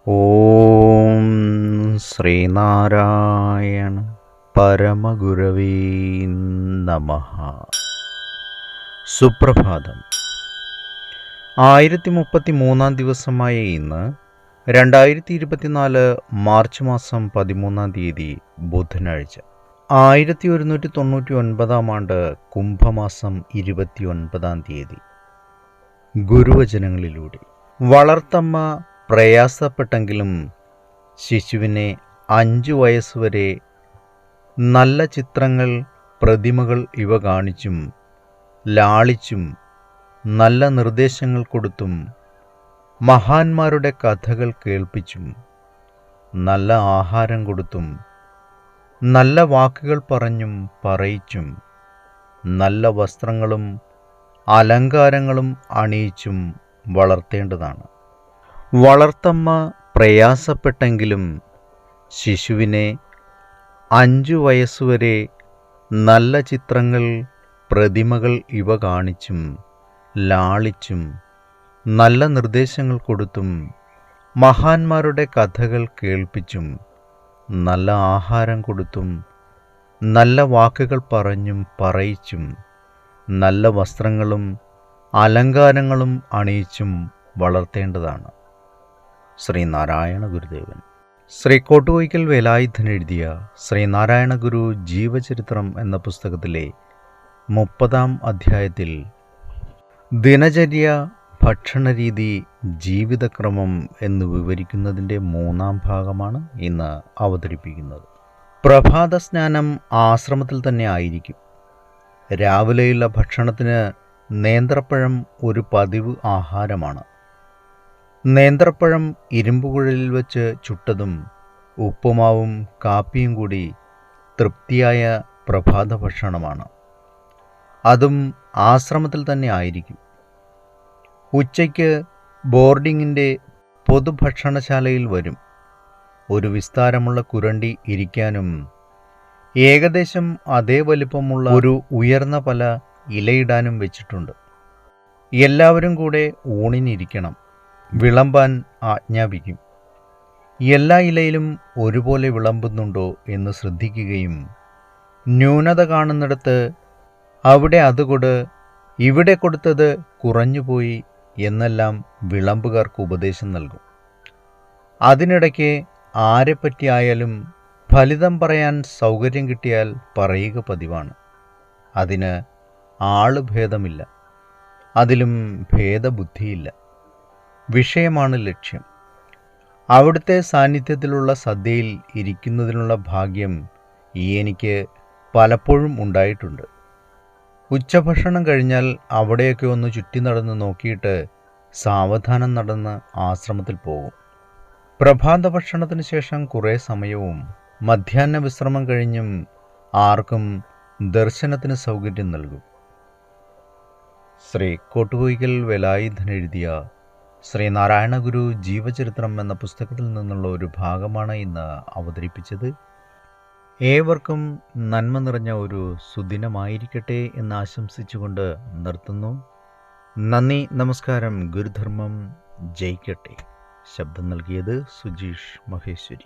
ഓം ശ്രീനാരായണ പരമഗുരവേ നമഃ. സുപ്രഭാതം. 1033 ദിവസമായ ഇന്ന് 2024 മാർച്ച് മാസം 13 ബുധനാഴ്ച, 1199 ആണ്ട് കുംഭമാസം 29 ഗുരുവചനങ്ങളിലൂടെ. വളർത്തമ്മ പ്രയാസപ്പെട്ടെങ്കിലും ശിശുവിനെ 5 വയസ്സുവരെ നല്ല ചിത്രങ്ങൾ, പ്രതിമകൾ ഇവ കാണിച്ചും ലാളിച്ചും നല്ല നിർദ്ദേശങ്ങൾ കൊടുത്തും മഹാന്മാരുടെ കഥകൾ കേൾപ്പിച്ചും നല്ല ആഹാരം കൊടുത്തും നല്ല വാക്കുകൾ പറഞ്ഞും പറയിച്ചും നല്ല വസ്ത്രങ്ങളും അലങ്കാരങ്ങളും അണിയിച്ചും വളർത്തേണ്ടതാണ്. വളർത്തമ്മ പ്രയാസപ്പെട്ടെങ്കിലും ശിശുവിനെ 5 വയസ്സുവരെ നല്ല ചിത്രങ്ങൾ, പ്രതിമകൾ ഇവ കാണിച്ചും ലാളിച്ചും നല്ല നിർദ്ദേശങ്ങൾ കൊടുത്തും മഹാന്മാരുടെ കഥകൾ കേൾപ്പിച്ചും നല്ല ആഹാരം കൊടുത്തും നല്ല വാക്കുകൾ പറഞ്ഞും പറയിച്ചും നല്ല വസ്ത്രങ്ങളും അലങ്കാരങ്ങളും അണിയിച്ചും വളർത്തേണ്ടതാണ്. ശ്രീനാരായണ ഗുരുദേവൻ. ശ്രീ കോട്ടുകോയ്ക്കൽ വേലായുധൻ എഴുതിയ ശ്രീനാരായണ ഗുരു ജീവചരിത്രം എന്ന പുസ്തകത്തിലെ 30-ാം അധ്യായത്തിൽ ദിനചര്യ, ഭക്ഷണരീതി, ജീവിതക്രമം എന്ന് വിവരിക്കുന്നതിൻ്റെ 3-ാം ഭാഗമാണ് ഇന്ന് അവതരിപ്പിക്കുന്നത്. പ്രഭാത സ്നാനം ആശ്രമത്തിൽ തന്നെ ആയിരിക്കും. രാവിലെയുള്ള ഭക്ഷണത്തിന് നേന്ത്രപ്പഴം ഒരു പതിവ് ആഹാരമാണ്. നേന്ത്രപ്പഴം ഇരുമ്പുകുഴലിൽ വെച്ച് ചുട്ടതും ഉപ്പുമാവും കാപ്പിയും കൂടി തൃപ്തിയായ പ്രഭാത ഭക്ഷണമാണ്. അതും ആശ്രമത്തിൽ തന്നെ ആയിരിക്കും. ഉച്ചയ്ക്ക് ബോർഡിങ്ങിൻ്റെ പൊതുഭക്ഷണശാലയിൽ വരും. ഒരു വിസ്താരമുള്ള കുരണ്ടി ഇരിക്കാനും ഏകദേശം അതേ വലിപ്പമുള്ള ഒരു ഉയർന്ന പല ഇലയിടാനും വെച്ചിട്ടുണ്ട്. എല്ലാവരും കൂടെ ഊണിനിരിക്കണം. വിളമ്പാൻ ആജ്ഞാപിക്കും. എല്ലാ ഇലയിലും ഒരുപോലെ വിളമ്പുന്നുണ്ടോ എന്ന് ശ്രദ്ധിക്കുകയും ന്യൂനത കാണുന്നിടത്ത് അവിടെ അതുകൊട്, ഇവിടെ കൊടുത്തത് കുറഞ്ഞുപോയി എന്നെല്ലാം വിളമ്പുകാർക്ക് ഉപദേശം നൽകും. അതിനിടയ്ക്ക് ആരെപ്പറ്റിയായാലും ഫലിതം പറയാൻ സൗകര്യം കിട്ടിയാൽ പറയുക പതിവാണ്. അതിന് ആളുഭേദമില്ല, അതിലും ഭേദബുദ്ധിയില്ല. വിഷയമാണ് ലക്ഷ്യം. അവിടുത്തെ സാന്നിധ്യത്തിലുള്ള സദ്യയിൽ ഇരിക്കുന്നതിനുള്ള ഭാഗ്യം എനിക്ക് പലപ്പോഴും ഉണ്ടായിട്ടുണ്ട്. ഉച്ചഭക്ഷണം കഴിഞ്ഞാൽ അവിടെയൊക്കെ ഒന്ന് ചുറ്റി നടന്ന് നോക്കിയിട്ട് സാവധാനം നടന്ന് ആശ്രമത്തിൽ പോകും. പ്രഭാത ഭക്ഷണത്തിന് ശേഷം കുറേ സമയവും മധ്യാഹ്ന വിശ്രമം കഴിഞ്ഞും ആർക്കും ദർശനത്തിന് സൗകര്യം നൽകും. ശ്രീ കോട്ടുകോയ്ക്കൽ വേലായുധൻ എഴുതിയ ശ്രീനാരായണ ഗുരു ജീവചരിത്രം എന്ന പുസ്തകത്തിൽ നിന്നുള്ള ഒരു ഭാഗമാണ് ഇന്ന് അവതരിപ്പിച്ചത്. ഏവർക്കും നന്മ നിറഞ്ഞ ഒരു സുദിനമായിരിക്കട്ടെ എന്ന് ആശംസിച്ചുകൊണ്ട് നിർത്തുന്നു. നന്ദി, നമസ്കാരം. ഗുരുധർമ്മം ജയിക്കട്ടെ. ശബ്ദം നൽകിയത് സുജീഷ് മഹേശ്വരി.